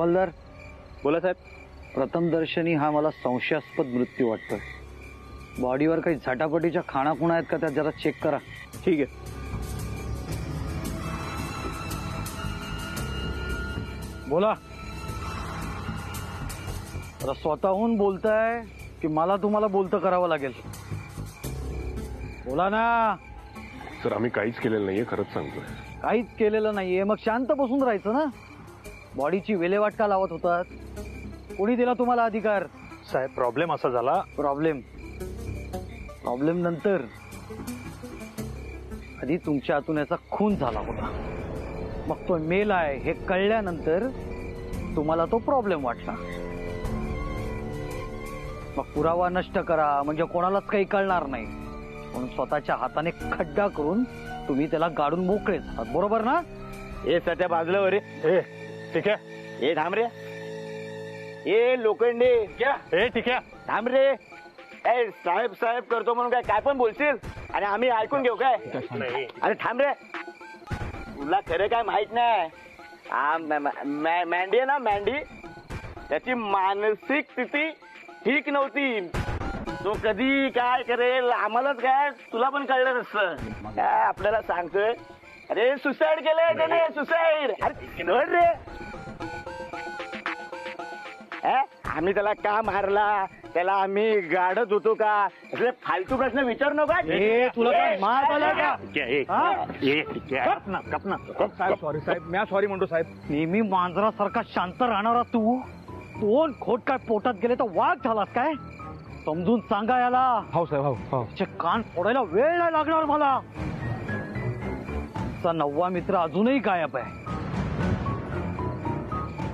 हवालदार, बोला साहेब. प्रथमदर्शनी हा मला संशयास्पद मृत्यू वाटतोय. बॉडीवर काही झटापटीच्या खाणाखुणा आहेत का त्या जरा चेक करा. ठीक आहे. बोला. आता स्वतःहून बोलताय की मला तुम्हाला बोलतं करावं लागेल? बोला ना. सर आम्ही काहीच केलेलं नाहीये, खरंच सांगतोय. काहीच केलेलं नाहीये, मग शांत बसून राहायचं ना. बॉडीची विल्हेवाट का लावत होतात? कोणी दिला तुम्हाला अधिकार? साहेब प्रॉब्लेम असा झाला. प्रॉब्लेम नंतर आधी तुमच्या हातून याचा खून झाला होता, मग तो मेल आहे हे कळल्यानंतर तुम्हाला तो प्रॉब्लेम वाटला. मग पुरावा नष्ट करा म्हणजे कोणालाच काही कळणार नाही म्हणून स्वतःच्या हाताने खड्डा करून तुम्ही त्याला गाडून मोकळे झालात, बरोबर ना? ए सध्या बाजूला रे. ए ठीक आहे. ए थांब रे. ए लोखंडे. ए ठीक आहे. थांब रे. ए साहेब साहेब करतो म्हणून काय पण बोलशील आणि आम्ही ऐकून घेऊ काय? अरे थांब रे. तुला खरं काय माहित नाही. मॅन्डी आहे ना, मॅन्डी, त्याची मानसिक स्थिती ठीक नव्हती. तो कधी काय करेल आम्हालाच काय तुला पण कळलं नसतं. काय आपल्याला सांगतोय. अरे सुसाईड केलंय त्याने, सुसाईड. अरे धड रे. आम्ही त्याला का मारला, त्याला आम्ही गाडत होतो का, असले फालतू प्रश्न विचारू नका. तुला काय मार आला का? सॉरी साहेब, मी सॉरी म्हणतो साहेब. नेहमी मांजरासारखा शांत राहणारा तू दोन खोट काय पोटात गेले तर वाघ झालास काय? समजून सांगा याला. हो साहेब. हो. त्याचे कान फोडायला वेळ नाही लागणार मला. चा नववा मित्र अजूनही गायब आहे.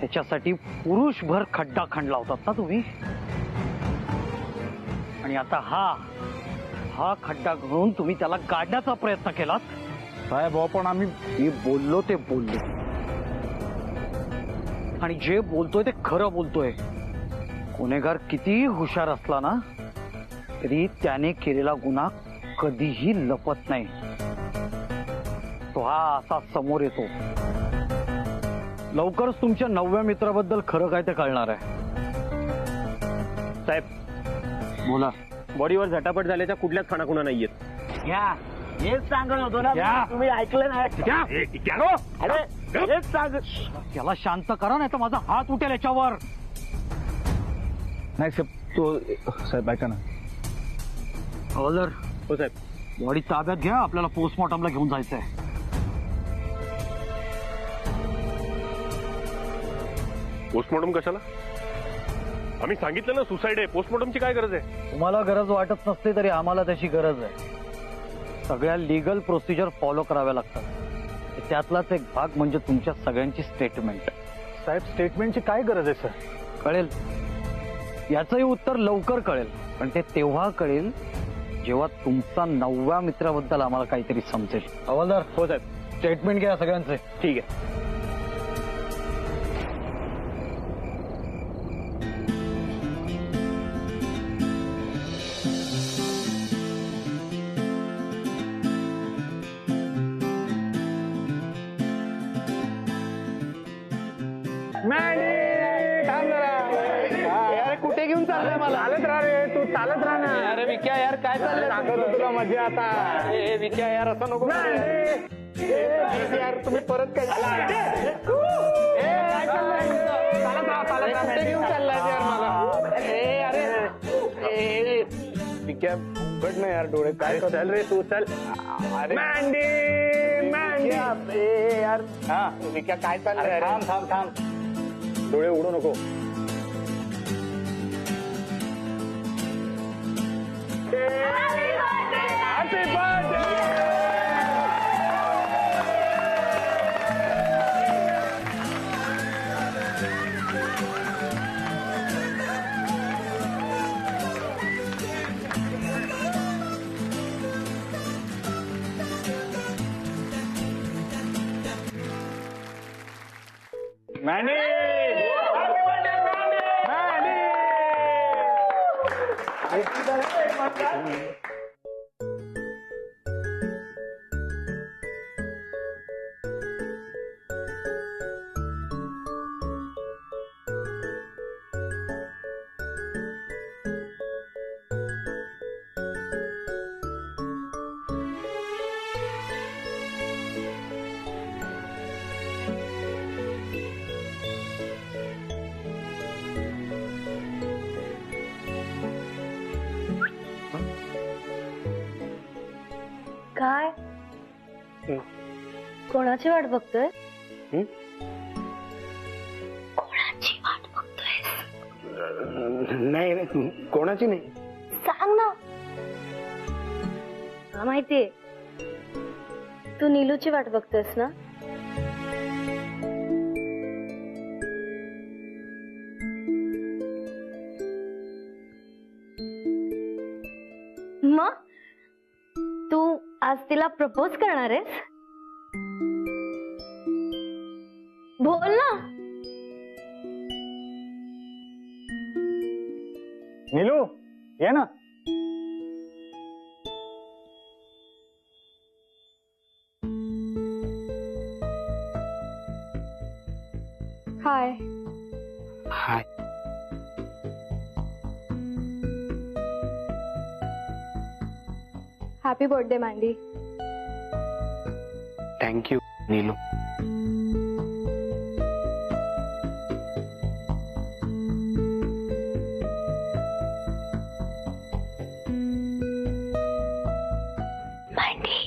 त्याच्यासाठी पुरुषभर खड्डा खणला होतात ना तुम्ही, आणि आता हा खड्डा घालून तुम्ही त्याला गाडण्याचा प्रयत्न केलात. साहेब पण मी बोललो ते बोललो, आणि जे बोलतोय ते खरं बोलतोय. गुन्हेगार कितीही हुशार असला ना तरी त्याने केलेला गुन्हा कधीही लपत नाही. तो हा असा समोर येतो. लवकरच तुमच्या नवव्या मित्राबद्दल खरं काय ते कळणार आहे. साहेब बोला. बॉडीवर झटापट झाल्याच्या कुठल्याच खाणाखुणा नाहीयेत. हेच सांगत होतो ना तुम्ही, ऐकलं नाही? अरे हेच सांग. त्याला शांत करा नाही तर माझा हात उठेल याच्यावर. नाही साहेब, तो साहेब ऐका ना. हवालदार. हो साहेब. बॉडी ताब्यात घ्या, आपल्याला पोस्टमॉर्टमला घेऊन जायचंय. पोस्टमॉर्टम कशाला? आम्ही सांगितलं ना सुसाईड आहे. पोस्टमॉर्टमची काय गरज आहे? तुम्हाला गरज वाटत नसते तरी आम्हाला त्याची गरज आहे. सगळ्या लिगल प्रोसिजर फॉलो कराव्या लागतात. त्यातलाच एक भाग म्हणजे तुमच्या सगळ्यांची स्टेटमेंट. साहेब स्टेटमेंटची काय गरज आहे सर? कळेल. याचंही उत्तर लवकर कळेल, पण ते तेव्हा कळेल जेव्हा तुमचा नवव्या मित्राबद्दल आम्हाला काहीतरी समजेल. हवालदार. हो साहेब. स्टेटमेंट घ्या सगळ्यांचे. ठीक आहे. कुठे घेऊन चाललाय मला? चालत राहा रे, तू चालत राहा ना. अरे विक्या यार, काय चाललंय? सांगत तुला मजा आता. विक्या यार, असं नको यार. तुम्ही परत काय चालत राहा. कुठे घेऊन चाललाय यार मला? अरे विक्या उघड ना यार डोळे. काय चल रे तू, चल. अरे मॅन्डी यार. हा विक्या काय चाललंय? थांब. डोळे उघडू नको. Happy birthday! मॅनी. कोणाची वाट बघतोय? कोणाची वाट बघतोय? नाही, कोणाची नाही. सांग ना. हा, माहितीये तू नीलूची वाट बघतोयस ना. मग तू आज तिला प्रपोज करणार आहेस? बोल ना. नीलू, ये ना. Hi. Hi. Happy birthday Mandy. Thank you Neelu. Mandy.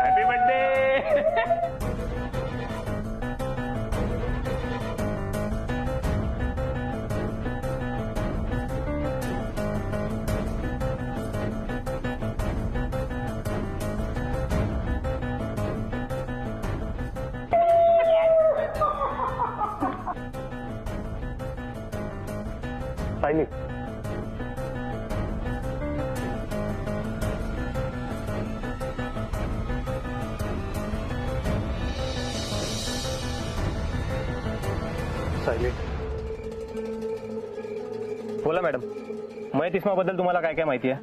Happy birthday. Sayali. Sayali. बोला मॅडम, मयत इस्माबद्दल तुम्हाला काय काय माहिती आहे?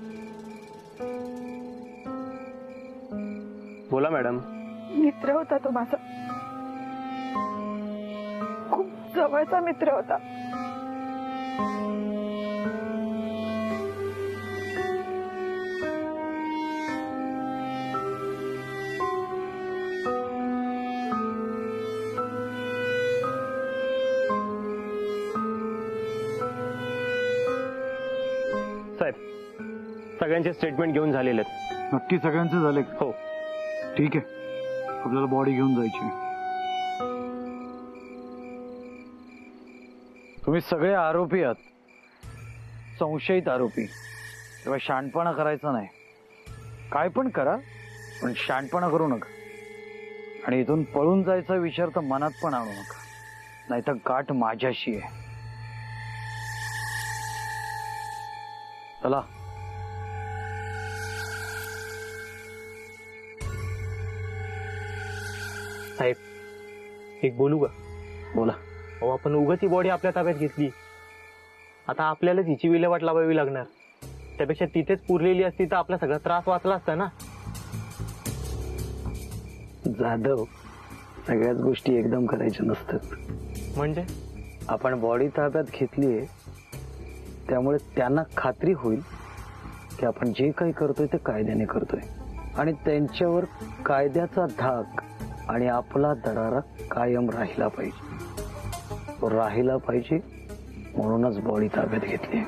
बोला मॅडम. मित्र होता तो माझा, खूप जवळचा मित्र होता. साहेब, सगळ्यांचे स्टेटमेंट घेऊन झालेले आहेत. नक्की सगळ्यांचे झाले? हो. ठीक आहे, आपल्याला बॉडी घेऊन जायची. तुम्ही सगळे आरोपी आहात, संशयित आरोपी. तेव्हा शहाणपणा करायचा नाही. काय पण करा, पण शहाणपणा करू नका. आणि इथून पळून जायचा विचार तर मनात पण आणू नका, नाहीतर गाठ माझ्याशी आहे. चला. साहेब, एक बोलू का? बोला. अहो, आपण उगाच ही बॉडी आपल्या ताब्यात घेतली. आता आपल्यालाच हिची विल्हेवाट लावावी लागणार. त्यापेक्षा तिथेच पुरलेली असती तर आपला सगळा त्रास वाचला असता ना. जाधव, सगळ्याच गोष्टी एकदम करायच्या नसतात. म्हणजे आपण बॉडी ताब्यात घेतलीये, त्यामुळे त्यांना खात्री होईल की आपण जे काही करतोय ते कायद्याने करतोय. आणि त्यांच्यावर कायद्याचा धाक आणि आपला दरारा कायम राहिला पाहिजे. म्हणूनच बॉडी ताब्यात घेतली.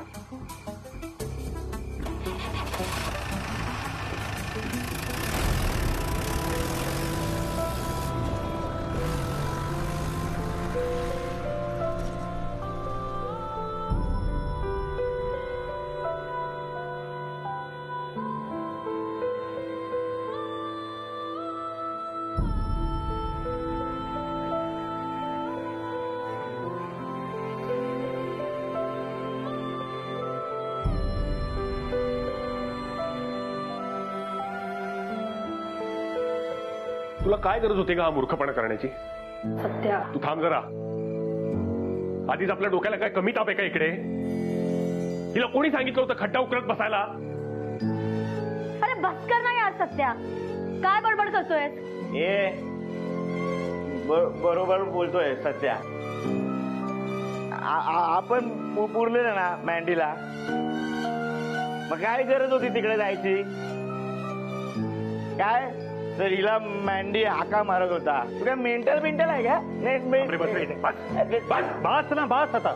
तुला काय गरज होती का हा मूर्खपणा करण्याची? सत्या, तू थांब जरा. आधीच आपल्या डोक्याला काय कमी ताप आहे का इकडे? तिला कोणी सांगितलं होतं खड्डा उकरत बसायला? अरे बस कर ना यार सत्या, काय बडबड करतोय? बरोबर बोलतोय सत्या. आपण पुरलेलं ना मँडीला, मग काय गरज होती तिकडे जायची? काय तर हिला मँडी हाका मारत होता. तू काय मेंटल आहे का? अरे बस रे, बस. बास ना बास. आता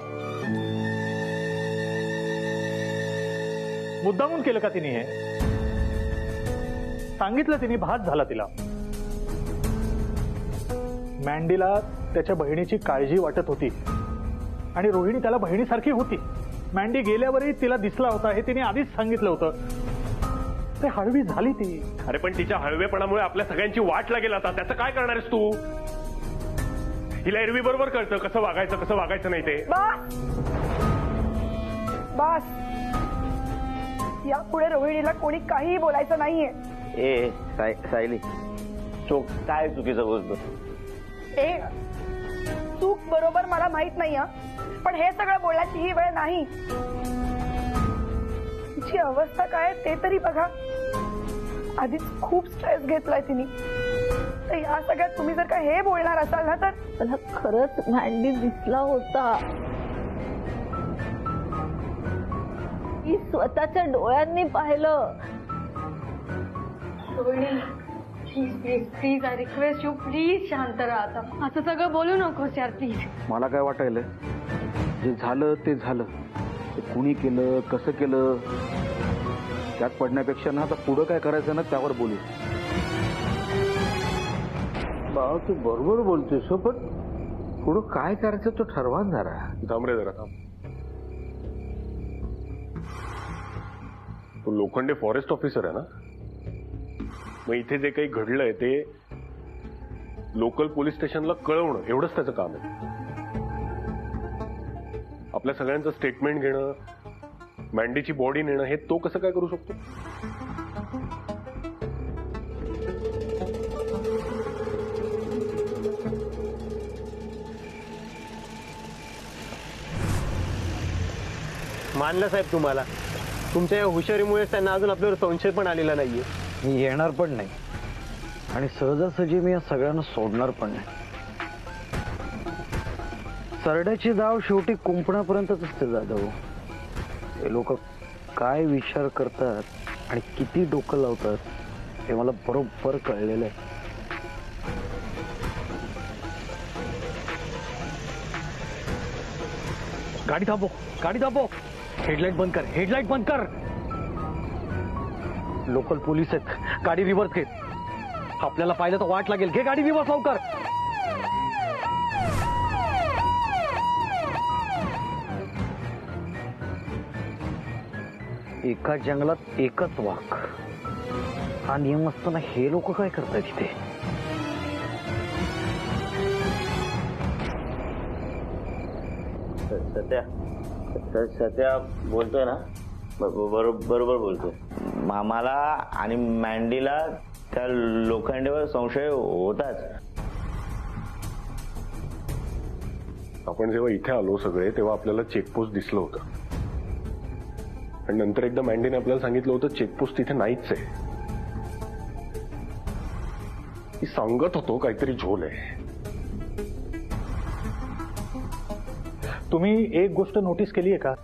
मुद्दामून केलं का तिने? हे सांगितलं तिने, भात झाला तिला. मँडीला त्याच्या बहिणीची काळजी वाटत होती आणि रोहिणी त्याला बहिणीसारखी होती. मँडी गेल्यावरही तिला दिसला होता हे तिने आधीच सांगितलं होतं. ते हळवी झाली ती. अरे पण तिच्या हळवेपणामुळे आपल्या सगळ्यांची वाट लागेल आता. त्याचं काय करणार आहेस तू? हिला एरवी बरोबर कळतं कसं वागायचं नाही ते. बस, यापुढे रोहिणीला कोणी काहीही बोलायचं नाहीये. सायली, काय चुकीचं बोलतो? चूक बरोबर मला माहित नाही, पण हे सगळं बोलण्याची ही वेळ नाही. तिची अवस्था काय ते तरी बघा. आधीच खूप स्ट्रेस घेतलाय तिने. तर या सगळ्यात तुम्ही जर का हे बोलणार असाल ना, तर मला खरंच मँडी दिसला होता. मी स्वतःच्या डोळ्यांनी पाहिलं. Rohini, please please I request you, please शांत राहा. आता असं सगळं बोलू नकोस यार, प्लीज. मला काय वाटायलं, जे झालं ते झालं. ते कुणी केलं, कसं केलं, त्यात पडण्यापेक्षा ना आता पुढं काय करायचं ना त्यावर बोलू. भाऊ तू बरोबर बोलतोस, पण पुढं काय करायचं तो ठरवा जरा. थांब रे जरा, थांब. तो लोखंडे फॉरेस्ट ऑफिसर आहे ना, मग इथे जे काही घडलंय ते लोकल पोलीस स्टेशनला कळवणं एवढंच त्याचं काम आहे. आपल्या सगळ्यांचं स्टेटमेंट घेणं, मँडीची बॉडी नेणं, हे तो कसं काय करू शकतो? मानलं साहेब तुम्हाला. तुमच्या या हुशारीमुळे त्यांना अजून आपल्यावर संशय पण आलेला नाहीये. मी येणार पण नाही आणि सहजासहजी मी या सगळ्यांना सोडणार पण नाही. सरड्याची दाव शेवटी कुंपणापर्यंतच असते जाधव. हे लोक काय विचार करतात आणि किती डोकं लावतात हे मला बरोबर कळलेलं आहे. गाडी थांबव. हेडलाईट बंद कर. लोकल पोलीस आहेत, गाडी रिव्हर्स घे. आपल्याला पाहिलं तर वाट लागेल. घे गाडी रिव्हर्स लवकर. एका जंगलात एकच वाघ हा नियम असताना हे लोक काय करतायत तिथे? सत्या बोलतोय ना, बरोबर बोलतोय. मामाला आणि मँडीला त्या लोखंडेवर संशय होताच. आपण जेव्हा इथे आलो सगळे तेव्हा आपल्याला चेकपोस्ट दिसलं होतं आणि नंतर एकदा मँडीने आपल्याला सांगितलं होतं चेकपोस्ट तिथे नाहीच आहे. मी सांगत होतो काहीतरी झोल आहे. तुम्ही एक गोष्ट नोटीस केली आहे का?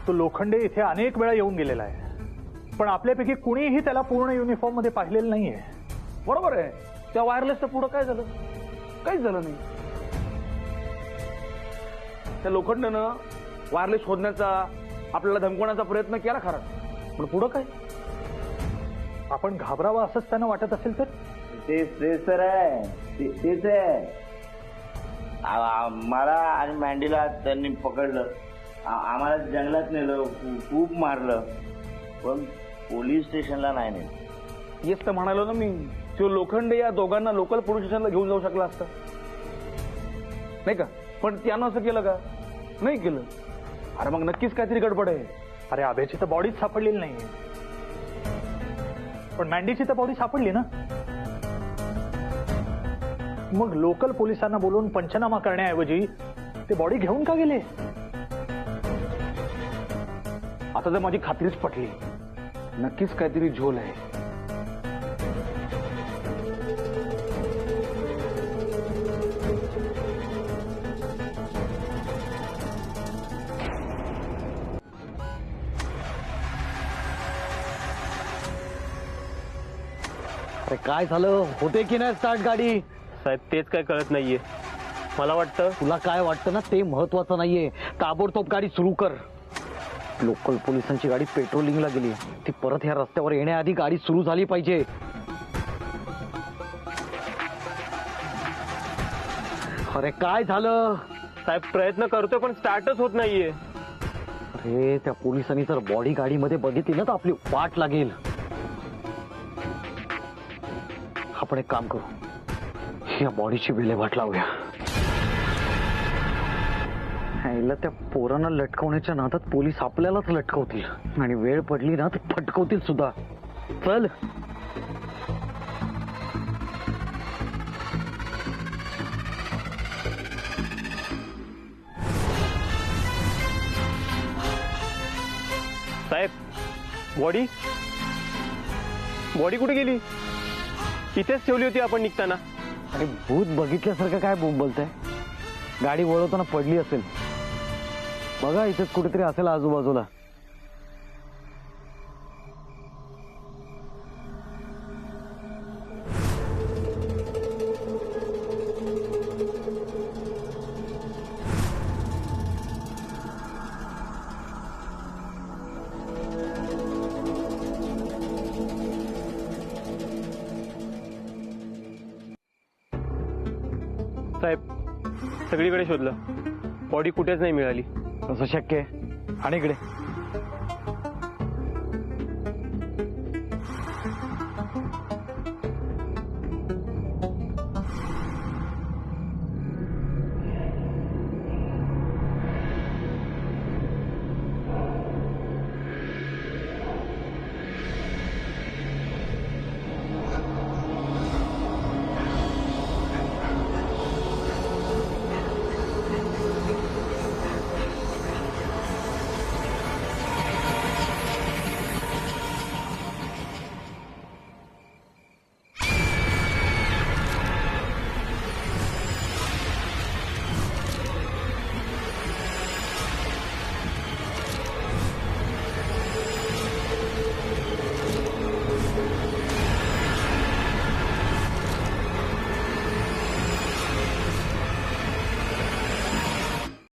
तो लोखंडे इथे अनेक वेळा येऊन गेलेला आहे, पण आपल्यापैकी कुणीही त्याला पूर्ण युनिफॉर्म मध्ये पाहिलेलं नाहीये. बरोबर आहे. त्या वायरलेसच्या पुढं काय झालं? काहीच झालं नाही. त्या लोखंडानं वायरलेस शोधण्याचा, आपल्याला धमकवण्याचा प्रयत्न केला खरा, पण पुढं काय? आपण घाबरावं असंच त्यांना वाटत असेल तर? तेच तर आहे. तेच आहे. मला आणि मँडीला त्यांनी पकडलं, आम्हाला जंगलात नेलं, खूप मारलं, पण पोलीस स्टेशनला नाही नेलं. येस तर म्हणालो ना मी, तो लोखंडे या दोघांना लोकल पोलीस स्टेशनला घेऊन जाऊ शकला असता नाही का? पण त्यानं असं केलं का? नाही केलं. अरे मग नक्कीच काहीतरी गडबड आहे. अरे आभ्याची तर बॉडीच सापडलेली नाहीये, पण मँडीची तर बॉडी सापडली ना. मग लोकल पोलिसांना बोलून पंचनामा करण्याऐवजी ते बॉडी घेऊन का गेले? आता तर माझी खात्रीच पटली, नक्कीच काहीतरी झोल आहे. अरे काय झालं, होते की नाही स्टार्ट गाडी? साहेब तेच काय कळत नाहीये. मला वाटतं तुला काय वाटतं ना ते महत्वाचं नाहीये. ताबडतोब गाडी सुरू कर. लोकल पोलिसांची गाडी पेट्रोलिंगला गेली, ती परत ह्या रस्त्यावर येण्याआधी गाडी सुरू झाली पाहिजे. अरे काय झालं? साहेब प्रयत्न करतोय पण स्टार्टच होत नाहीये. अरे त्या पोलिसांनी जर बॉडी गाडीमध्ये बघितली ना तर आपली वाट लागेल. आपण एक काम करू, या बॉडीची विल्हेवाट लावूया. ह्याला त्या पोरांना लटकवण्याच्या नादात पोलीस आपल्यालाच लटकवतील आणि वेळ पडली ना तर फटकवतील सुद्धा. चल. साहेब बॉडी बॉडी कुठे गेली? इथेच ठेवली होती आपण निघताना. अरे भूत बघितल्यासारखं काय बोलताय? गाडी वळवताना पडली असेल बघा, इथेच कुठेतरी असेल आजूबाजूला. साहेब सगळीकडे शोधलं, बॉडी कुठेच नाही मिळाली. कसं शक्य आहे? आणि इकडे